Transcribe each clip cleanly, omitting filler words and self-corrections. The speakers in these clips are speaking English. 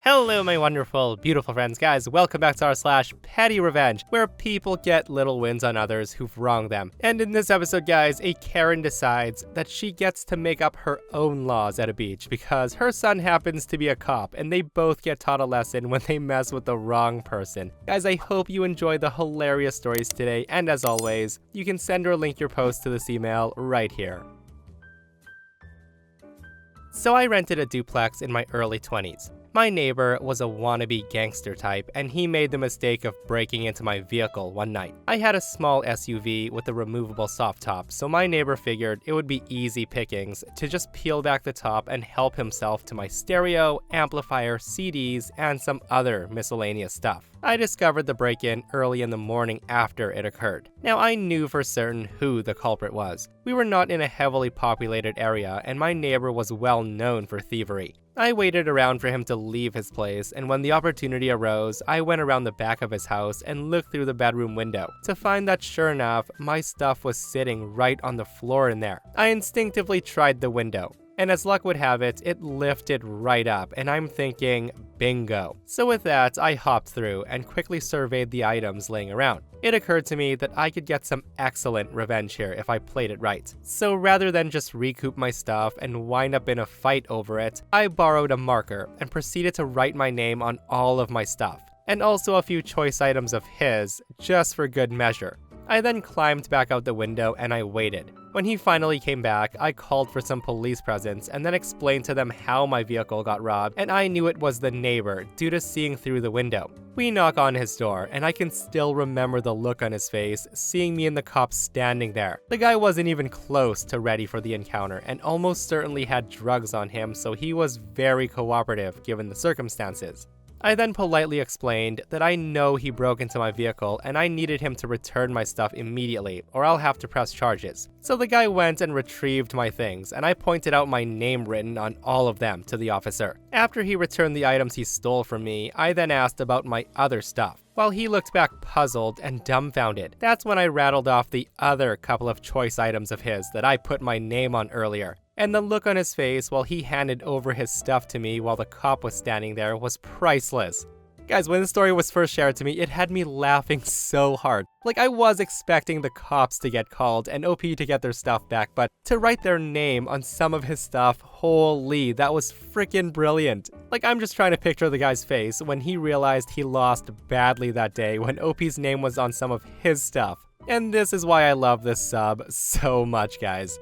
Hello, my wonderful, beautiful friends. Guys, welcome back to r/PettyRevenge, where people get little wins on others who've wronged them. And in this episode, guys, a Karen decides that she gets to make up her own laws at a beach because her son happens to be a cop, and they both get taught a lesson when they mess with the wrong person. Guys, I hope you enjoy the hilarious stories today, and as always, you can send or link your post to this email right here. So I rented a duplex in my early 20s. My neighbor was a wannabe gangster type, and he made the mistake of breaking into my vehicle one night. I had a small SUV with a removable soft top, so my neighbor figured it would be easy pickings to just peel back the top and help himself to my stereo, amplifier, CDs, and some other miscellaneous stuff. I discovered the break-in early in the morning after it occurred. Now, I knew for certain who the culprit was. We were not in a heavily populated area, and my neighbor was well known for thievery. I waited around for him to leave his place, and when the opportunity arose, I went around the back of his house and looked through the bedroom window to find that sure enough, my stuff was sitting right on the floor in there. I instinctively tried the window, and as luck would have it, it lifted right up, and I'm thinking, bingo. So with that, I hopped through and quickly surveyed the items laying around. It occurred to me that I could get some excellent revenge here if I played it right. So rather than just recoup my stuff and wind up in a fight over it, I borrowed a marker and proceeded to write my name on all of my stuff, and also a few choice items of his, just for good measure. I then climbed back out the window and I waited. When he finally came back, I called for some police presence and then explained to them how my vehicle got robbed, and I knew it was the neighbor due to seeing through the window. We knock on his door, and I can still remember the look on his face, seeing me and the cops standing there. The guy wasn't even close to ready for the encounter, and almost certainly had drugs on him, so he was very cooperative given the circumstances. I then politely explained that I know he broke into my vehicle and I needed him to return my stuff immediately or I'll have to press charges. So the guy went and retrieved my things, and I pointed out my name written on all of them to the officer. After he returned the items he stole from me, I then asked about my other stuff. While he looked back puzzled and dumbfounded, that's when I rattled off the other couple of choice items of his that I put my name on earlier. And the look on his face while he handed over his stuff to me while the cop was standing there was priceless. Guys, when the story was first shared to me, it had me laughing so hard. Like, I was expecting the cops to get called and OP to get their stuff back, but to write their name on some of his stuff, holy, that was freaking brilliant. Like, I'm just trying to picture the guy's face when he realized he lost badly that day when OP's name was on some of his stuff. And this is why I love this sub so much, guys.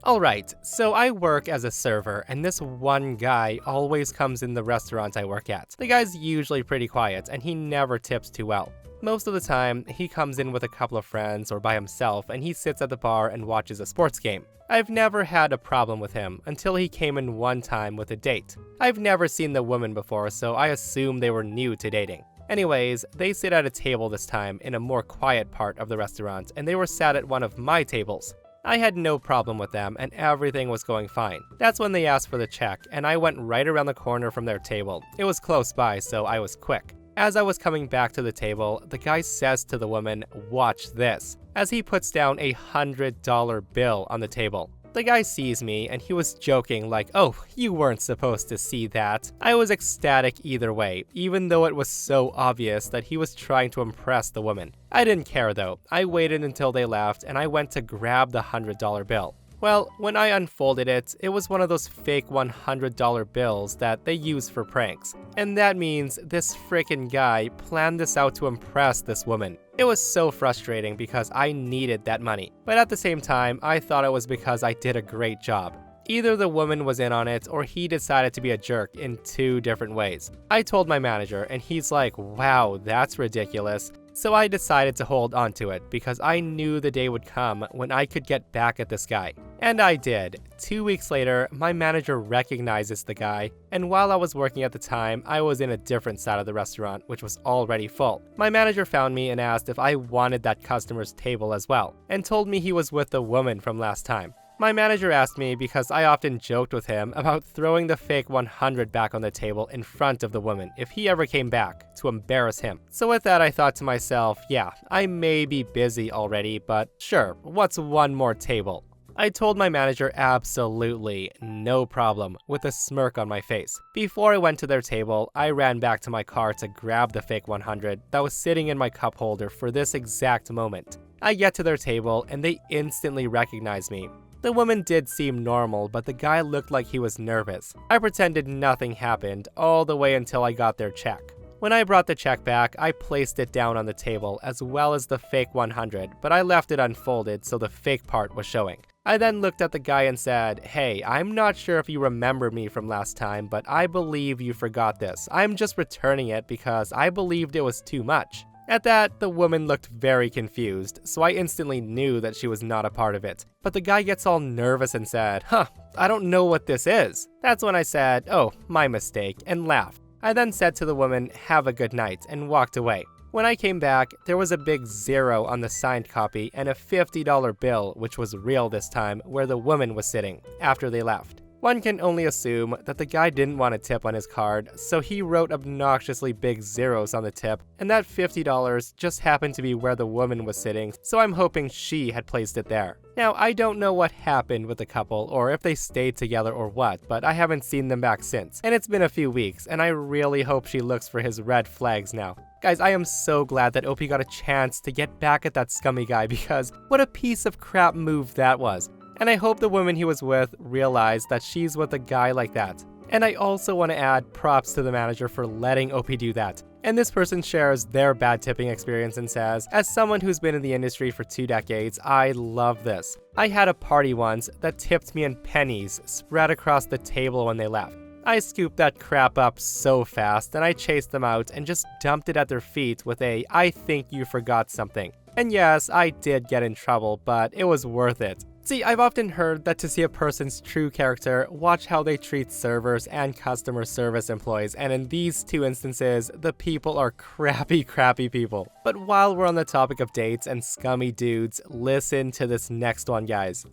Alright, so I work as a server, and this one guy always comes in the restaurant I work at. The guy's usually pretty quiet, and he never tips too well. Most of the time, he comes in with a couple of friends or by himself, and he sits at the bar and watches a sports game. I've never had a problem with him until he came in one time with a date. I've never seen the woman before, so I assume they were new to dating. Anyways, they sit at a table this time in a more quiet part of the restaurant, and they were sat at one of my tables. I had no problem with them, and everything was going fine. That's when they asked for the check, and I went right around the corner from their table. It was close by, so I was quick. As I was coming back to the table, the guy says to the woman, "Watch this," as he puts down a $100 bill on the table. The guy sees me, and he was joking like, "Oh, you weren't supposed to see that." I was ecstatic either way, even though it was so obvious that he was trying to impress the woman. I didn't care though. I waited until they left, and I went to grab the $100 bill. Well, when I unfolded it, it was one of those fake $100 bills that they use for pranks. And that means this frickin' guy planned this out to impress this woman. It was so frustrating because I needed that money. But at the same time, I thought it was because I did a great job. Either the woman was in on it or he decided to be a jerk in two different ways. I told my manager and he's like, "Wow, that's ridiculous." So I decided to hold on to it because I knew the day would come when I could get back at this guy. And I did. 2 weeks later, my manager recognizes the guy, and while I was working at the time, I was in a different side of the restaurant, which was already full. My manager found me and asked if I wanted that customer's table as well, and told me he was with the woman from last time. My manager asked me because I often joked with him about throwing the fake 100 back on the table in front of the woman if he ever came back, to embarrass him. So with that, I thought to myself, yeah, I may be busy already, but sure, what's one more table? I told my manager absolutely no problem, with a smirk on my face. Before I went to their table, I ran back to my car to grab the fake 100 that was sitting in my cup holder for this exact moment. I get to their table and they instantly recognize me. The woman did seem normal, but the guy looked like he was nervous. I pretended nothing happened all the way until I got their check. When I brought the check back, I placed it down on the table as well as the fake 100, but I left it unfolded so the fake part was showing. I then looked at the guy and said, "Hey, I'm not sure if you remember me from last time, but I believe you forgot this. I'm just returning it because I believed it was too much." At that, the woman looked very confused, so I instantly knew that she was not a part of it. But the guy gets all nervous and said, I don't know what this is." That's when I said, "Oh, my mistake," and laughed. I then said to the woman, "Have a good night," and walked away. When I came back, there was a big 0 on the signed copy and a $50 bill, which was real this time, where the woman was sitting, after they left. One can only assume that the guy didn't want a tip on his card, so he wrote obnoxiously big zeros on the tip, and that $50 just happened to be where the woman was sitting, so I'm hoping she had placed it there. Now, I don't know what happened with the couple, or if they stayed together or what, but I haven't seen them back since, and it's been a few weeks, and I really hope she looks for his red flags now. Guys, I am so glad that OP got a chance to get back at that scummy guy, because what a piece of crap move that was. And I hope the woman he was with realized that she's with a guy like that. And I also want to add props to the manager for letting OP do that. And this person shares their bad tipping experience and says, "As someone who's been in the industry for 2 decades, I love this. I had a party once that tipped me in pennies spread across the table when they left. I scooped that crap up so fast and I chased them out and just dumped it at their feet with a 'I think you forgot something.' And yes, I did get in trouble, but it was worth it." See, I've often heard that to see a person's true character, watch how they treat servers and customer service employees, and in these 2 instances, the people are crappy people. But while we're on the topic of dates and scummy dudes, listen to this next one, guys.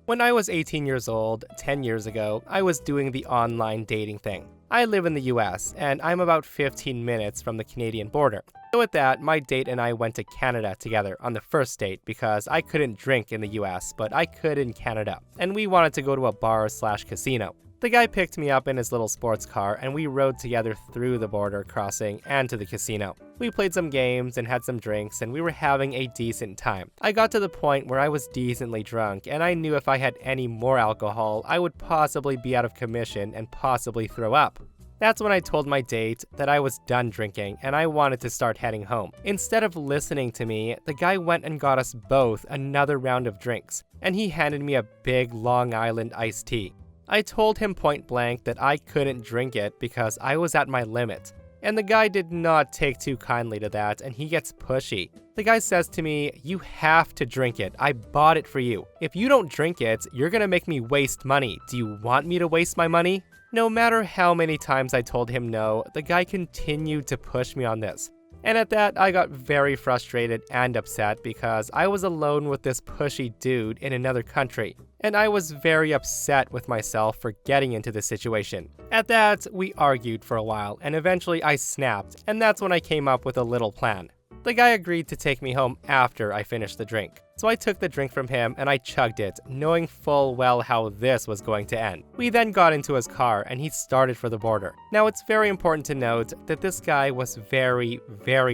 When I was 18 years old, 10 years ago, I was doing the online dating thing. I live in the US, and I'm about 15 minutes from the Canadian border. So with that, my date and I went to Canada together on the first date because I couldn't drink in the US, but I could in Canada, and we wanted to go to a bar/casino. The guy picked me up in his little sports car, and we rode together through the border crossing and to the casino. We played some games and had some drinks, and we were having a decent time. I got to the point where I was decently drunk, and I knew if I had any more alcohol, I would possibly be out of commission and possibly throw up. That's when I told my date that I was done drinking and I wanted to start heading home. Instead of listening to me, the guy went and got us both another round of drinks, and he handed me a big Long Island iced tea. I told him point blank that I couldn't drink it because I was at my limit. And the guy did not take too kindly to that, and he gets pushy. The guy says to me, "You have to drink it. I bought it for you. If you don't drink it, you're gonna make me waste money. Do you want me to waste my money?" No matter how many times I told him no, the guy continued to push me on this. And at that, I got very frustrated and upset because I was alone with this pushy dude in another country. And I was very upset with myself for getting into this situation. At that, we argued for a while, and eventually I snapped, and that's when I came up with a little plan. The guy agreed to take me home after I finished the drink. So I took the drink from him and I chugged it, knowing full well how this was going to end. We then got into his car and he started for the border. Now it's very important to note that this guy was very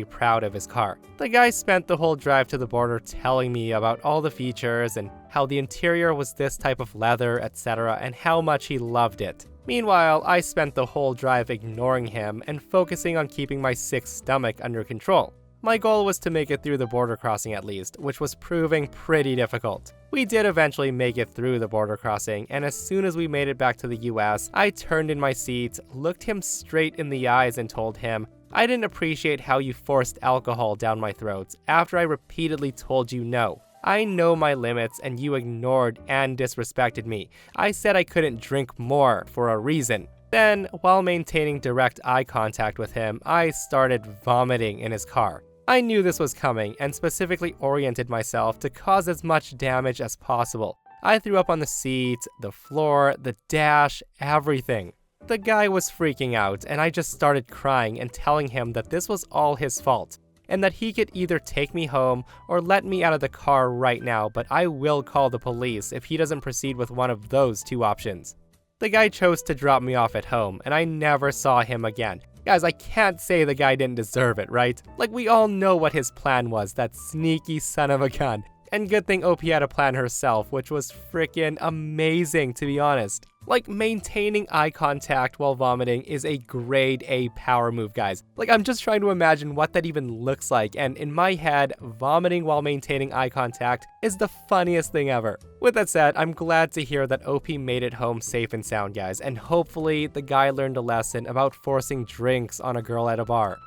proud of his car. The guy spent the whole drive to the border telling me about all the features and how the interior was this type of leather, etc., and how much he loved it. Meanwhile, I spent the whole drive ignoring him and focusing on keeping my sick stomach under control. My goal was to make it through the border crossing at least, which was proving pretty difficult. We did eventually make it through the border crossing, and as soon as we made it back to the US, I turned in my seat, looked him straight in the eyes and told him, "I didn't appreciate how you forced alcohol down my throat after I repeatedly told you no. I know my limits and you ignored and disrespected me. I said I couldn't drink more for a reason." Then, while maintaining direct eye contact with him, I started vomiting in his car. I knew this was coming and specifically oriented myself to cause as much damage as possible. I threw up on the seat, the floor, the dash, everything. The guy was freaking out and I just started crying and telling him that this was all his fault. and that he could either take me home or let me out of the car right now, but I will call the police if he doesn't proceed with one of those two options. The guy chose to drop me off at home, and I never saw him again. Guys, I can't say the guy didn't deserve it, right? Like, we all know what his plan was, that sneaky son of a gun. And good thing OP had a plan herself, which was freaking amazing, to be honest. Like, maintaining eye contact while vomiting is a grade A power move, guys. Like, I'm just trying to imagine what that even looks like, and in my head, vomiting while maintaining eye contact is the funniest thing ever. With that said, I'm glad to hear that OP made it home safe and sound, guys, and hopefully the guy learned a lesson about forcing drinks on a girl at a bar.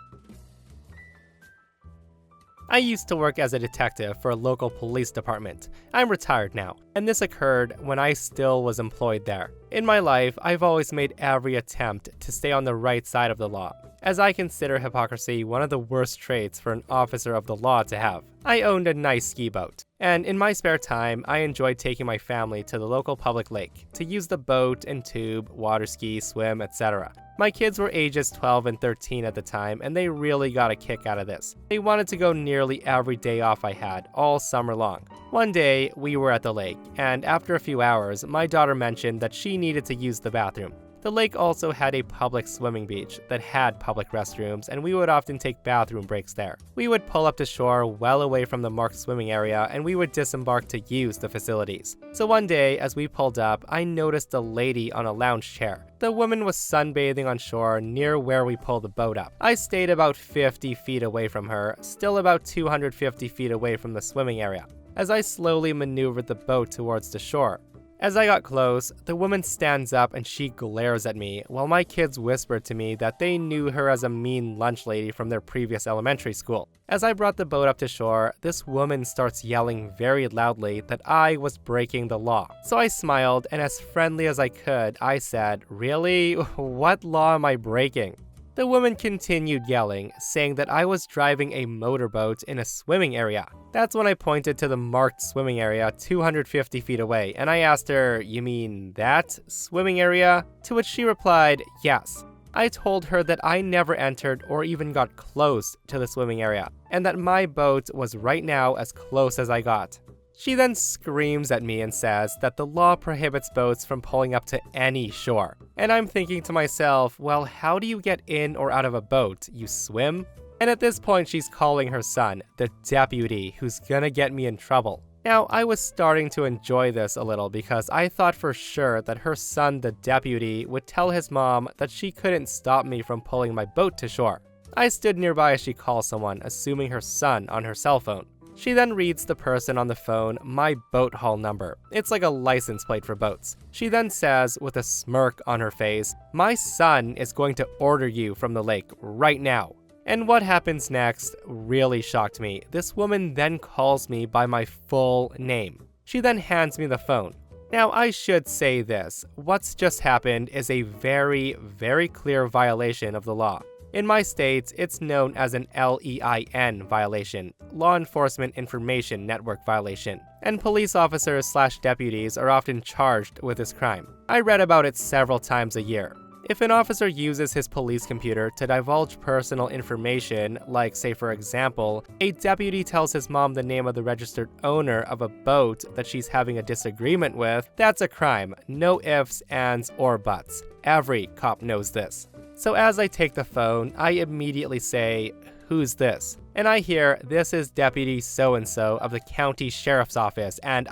I used to work as a detective for a local police department. I'm retired now, and this occurred when I still was employed there. In my life, I've always made every attempt to stay on the right side of the law, as I consider hypocrisy one of the worst traits for an officer of the law to have. I owned a nice ski boat, and in my spare time, I enjoyed taking my family to the local public lake to use the boat and tube, water ski, swim, etc. My kids were ages 12 and 13 at the time, and they really got a kick out of this. They wanted to go nearly every day off I had, all summer long. One day, we were at the lake, and after a few hours, my daughter mentioned that she needed to use the bathroom. The lake also had a public swimming beach that had public restrooms, and we would often take bathroom breaks there. We would pull up to shore well away from the marked swimming area, and we would disembark to use the facilities. So one day, as we pulled up, I noticed a lady on a lounge chair. The woman was sunbathing on shore near where we pulled the boat up. I stayed about 50 feet away from her, still about 250 feet away from the swimming area, as I slowly maneuvered the boat towards the shore. As I got close, the woman stands up and she glares at me, while my kids whispered to me that they knew her as a mean lunch lady from their previous elementary school. As I brought the boat up to shore, this woman starts yelling very loudly that I was breaking the law. So I smiled, and as friendly as I could, I said, "Really? What law am I breaking?" The woman continued yelling, saying that I was driving a motorboat in a swimming area. That's when I pointed to the marked swimming area 250 feet away, and I asked her, "You mean that swimming area?" To which she replied, "Yes." I told her that I never entered or even got close to the swimming area, and that my boat was right now as close as I got. She then screams at me and says that the law prohibits boats from pulling up to any shore. And I'm thinking to myself, well, how do you get in or out of a boat? You swim? And at this point, she's calling her son, the deputy, who's gonna get me in trouble. Now, I was starting to enjoy this a little because I thought for sure that her son, the deputy, would tell his mom that she couldn't stop me from pulling my boat to shore. I stood nearby as she calls someone, assuming her son, on her cell phone. She then reads the person on the phone my boat haul number. It's like a license plate for boats. She then says, with a smirk on her face, "My son is going to order you from the lake right now." And what happens next really shocked me. This woman then calls me by my full name. She then hands me the phone. Now, I should say this. What's just happened is a very, very clear violation of the law. In my state, it's known as an LEIN violation, Law Enforcement Information Network violation, and police officers/deputies are often charged with this crime. I read about it several times a year. If an officer uses his police computer to divulge personal information, like say for example, a deputy tells his mom the name of the registered owner of a boat that she's having a disagreement with, that's a crime. No ifs, ands, or buts. Every cop knows this. So as I take the phone, I immediately say, "Who's this?" And I hear, "This is Deputy so-and-so of the county sheriff's office," and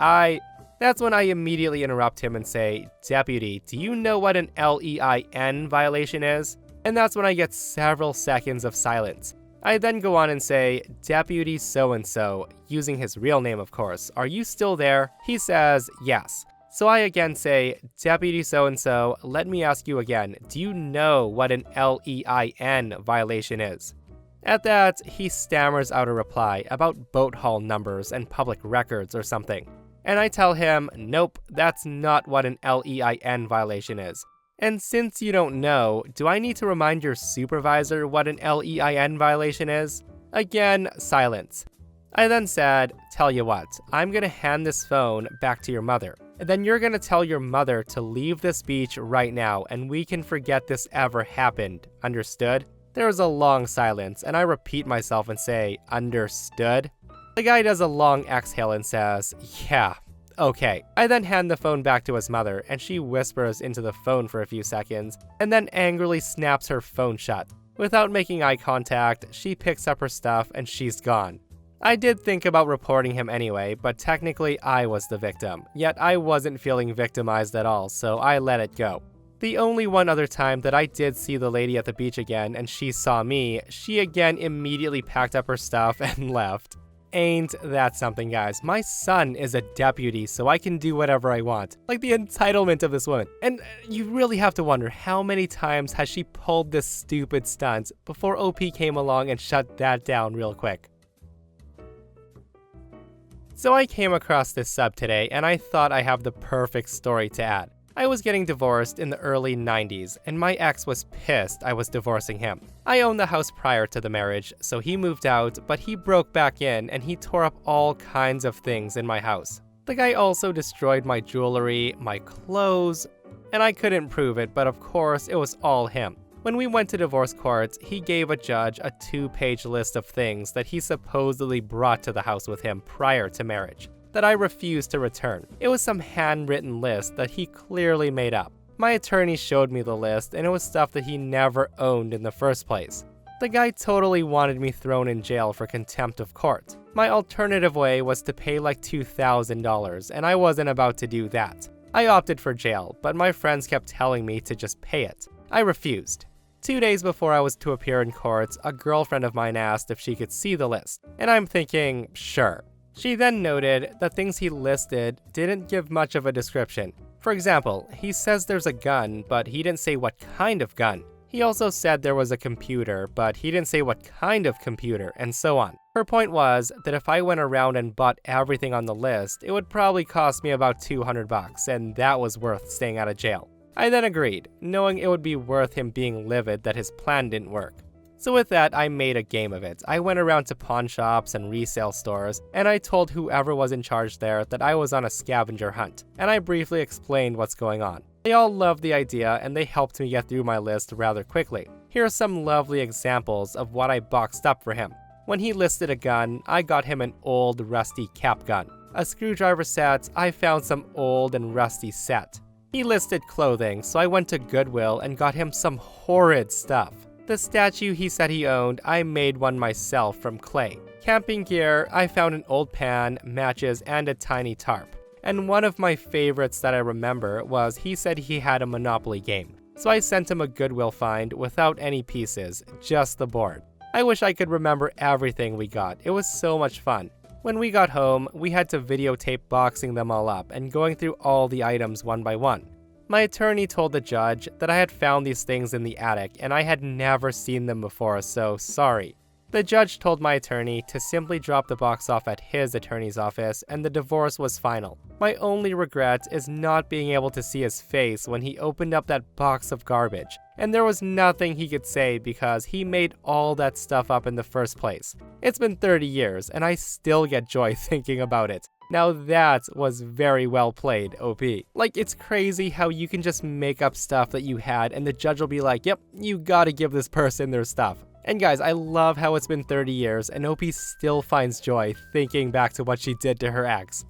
That's when I immediately interrupt him and say, "Deputy, do you know what an LEIN violation is?" And that's when I get several seconds of silence. I then go on and say, "Deputy so-and-so," using his real name of course, "are you still there?" He says, "Yes." So I again say, "Deputy so-and-so, let me ask you again, do you know what an LEIN violation is?" At that, he stammers out a reply about boat haul numbers and public records or something. And I tell him, "Nope, that's not what an LEIN violation is." And since you don't know, do I need to remind your supervisor what an LEIN violation is? Again, silence. I then said, "Tell you what, I'm gonna hand this phone back to your mother. And then you're gonna tell your mother to leave this beach right now and we can forget this ever happened. Understood?" There is a long silence, and I repeat myself and say, "Understood?" The guy does a long exhale and says, "Yeah, okay." I then hand the phone back to his mother, and she whispers into the phone for a few seconds, and then angrily snaps her phone shut. Without making eye contact, she picks up her stuff and she's gone. I did think about reporting him anyway, but technically I was the victim, yet I wasn't feeling victimized at all, so I let it go. The only one other time that I did see the lady at the beach again and she saw me, she again immediately packed up her stuff and left. Ain't that something, guys? My son is a deputy, so I can do whatever I want. Like the entitlement of this woman. And you really have to wonder, how many times has she pulled this stupid stunt before OP came along and shut that down real quick? So I came across this sub today, and I thought I have the perfect story to add. I was getting divorced in the early 90s, and my ex was pissed I was divorcing him. I owned the house prior to the marriage, so he moved out, but he broke back in and he tore up all kinds of things in my house. The guy also destroyed my jewelry, my clothes, and I couldn't prove it, but of course it was all him. When we went to divorce court, he gave a judge a 2-page list of things that he supposedly brought to the house with him prior to marriage that I refused to return. It was some handwritten list that he clearly made up. My attorney showed me the list, and it was stuff that he never owned in the first place. The guy totally wanted me thrown in jail for contempt of court. My alternative way was to pay like $2,000, and I wasn't about to do that. I opted for jail, but my friends kept telling me to just pay it. I refused. 2 days before I was to appear in court, a girlfriend of mine asked if she could see the list, and I'm thinking, sure. She then noted that things he listed didn't give much of a description. For example, he says there's a gun, but he didn't say what kind of gun. He also said there was a computer, but he didn't say what kind of computer, and so on. Her point was that if I went around and bought everything on the list, it would probably cost me about $200, and that was worth staying out of jail. I then agreed, knowing it would be worth him being livid that his plan didn't work. So with that, I made a game of it. I went around to pawn shops and resale stores, and I told whoever was in charge there that I was on a scavenger hunt, and I briefly explained what's going on. They all loved the idea, and they helped me get through my list rather quickly. Here are some lovely examples of what I boxed up for him. When he listed a gun, I got him an old rusty cap gun. A screwdriver set, I found some old and rusty set. He listed clothing, so I went to Goodwill and got him some horrid stuff. The statue he said he owned, I made one myself from clay. Camping gear, I found an old pan, matches, and a tiny tarp. And one of my favorites that I remember was he said he had a Monopoly game. So I sent him a Goodwill find without any pieces, just the board. I wish I could remember everything we got. It was so much fun. When we got home, we had to videotape boxing them all up and going through all the items one by one. My attorney told the judge that I had found these things in the attic and I had never seen them before, so sorry. The judge told my attorney to simply drop the box off at his attorney's office and the divorce was final. My only regret is not being able to see his face when he opened up that box of garbage. And there was nothing he could say because he made all that stuff up in the first place. It's been 30 years and I still get joy thinking about it. Now that was very well played, OP. Like, it's crazy how you can just make up stuff that you had and the judge will be like, yep, you gotta give this person their stuff. And guys, I love how it's been 30 years and OP still finds joy thinking back to what she did to her ex.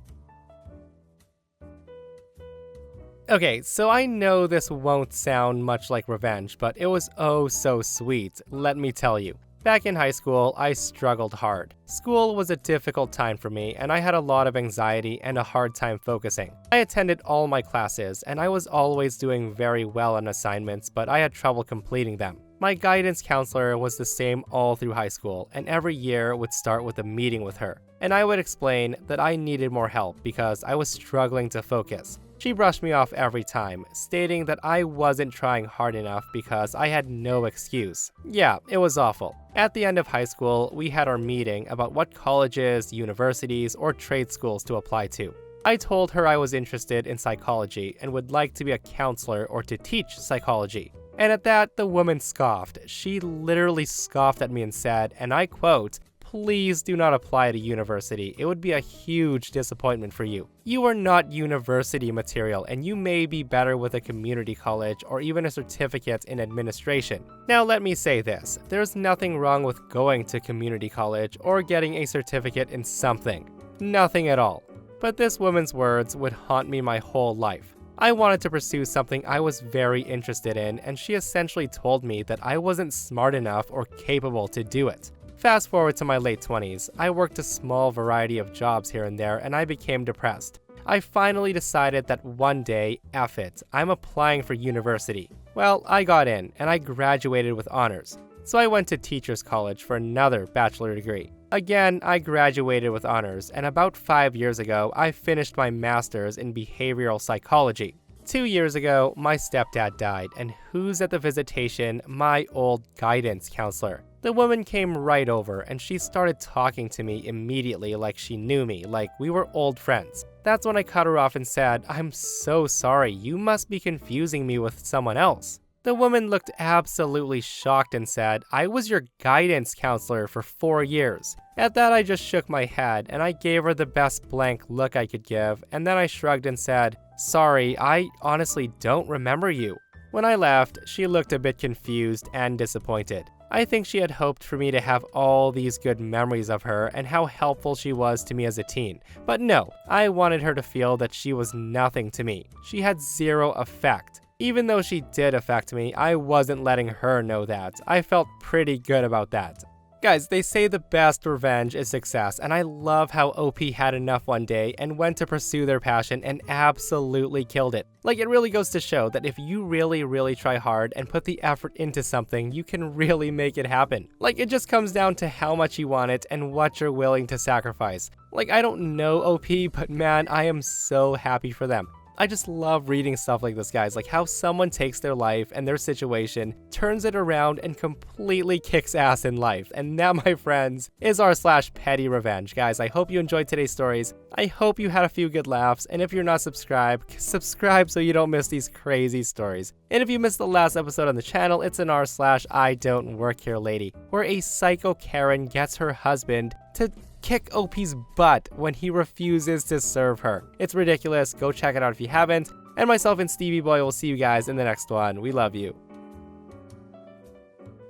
Okay, so I know this won't sound much like revenge, but it was oh so sweet, let me tell you. Back in high school, I struggled hard. School was a difficult time for me, and I had a lot of anxiety and a hard time focusing. I attended all my classes, and I was always doing very well on assignments, but I had trouble completing them. My guidance counselor was the same all through high school, and every year would start with a meeting with her. And I would explain that I needed more help because I was struggling to focus. She brushed me off every time, stating that I wasn't trying hard enough because I had no excuse. Yeah, it was awful. At the end of high school, we had our meeting about what colleges, universities, or trade schools to apply to. I told her I was interested in psychology and would like to be a counselor or to teach psychology. And at that, the woman scoffed. She literally scoffed at me and said, and I quote, please do not apply to university. It would be a huge disappointment for you. You are not university material, and you may be better with a community college or even a certificate in administration. Now let me say this, there's nothing wrong with going to community college or getting a certificate in something. Nothing at all. But this woman's words would haunt me my whole life. I wanted to pursue something I was very interested in, and she essentially told me that I wasn't smart enough or capable to do it. Fast forward to my late 20s, I worked a small variety of jobs here and there, and I became depressed. I finally decided that one day, F it, I'm applying for university. Well, I got in, and I graduated with honors. So I went to teacher's college for another bachelor degree. Again, I graduated with honors, and about 5 years ago, I finished my master's in behavioral psychology. 2 years ago, my stepdad died, and who's at the visitation? My old guidance counselor. The woman came right over, and she started talking to me immediately like she knew me, like we were old friends. That's when I cut her off and said, "I'm so sorry, you must be confusing me with someone else." The woman looked absolutely shocked and said, "I was your guidance counselor for 4 years. At that, I just shook my head, and I gave her the best blank look I could give, and then I shrugged and said, "Sorry, I honestly don't remember you." When I left, she looked a bit confused and disappointed. I think she had hoped for me to have all these good memories of her and how helpful she was to me as a teen. But no, I wanted her to feel that she was nothing to me. She had zero effect. Even though she did affect me, I wasn't letting her know that. I felt pretty good about that. Guys, they say the best revenge is success, and I love how OP had enough one day and went to pursue their passion and absolutely killed it. Like, it really goes to show that if you really try hard and put the effort into something, you can really make it happen. Like, it just comes down to how much you want it and what you're willing to sacrifice. Like, I don't know OP, but man, I am so happy for them. I just love reading stuff like this, guys, like how someone takes their life and their situation, turns it around, and completely kicks ass in life. And that, my friends, is r/PettyRevenge. Guys, I hope you enjoyed today's stories. I hope you had a few good laughs, and if you're not subscribed, subscribe so you don't miss these crazy stories. And if you missed the last episode on the channel, it's an r/I-don't-work-here-lady, where a psycho Karen gets her husband to kick OP's butt when he refuses to serve her. It's ridiculous. Go check it out if you haven't. And myself and Stevie Boy will see you guys in the next one. We love you.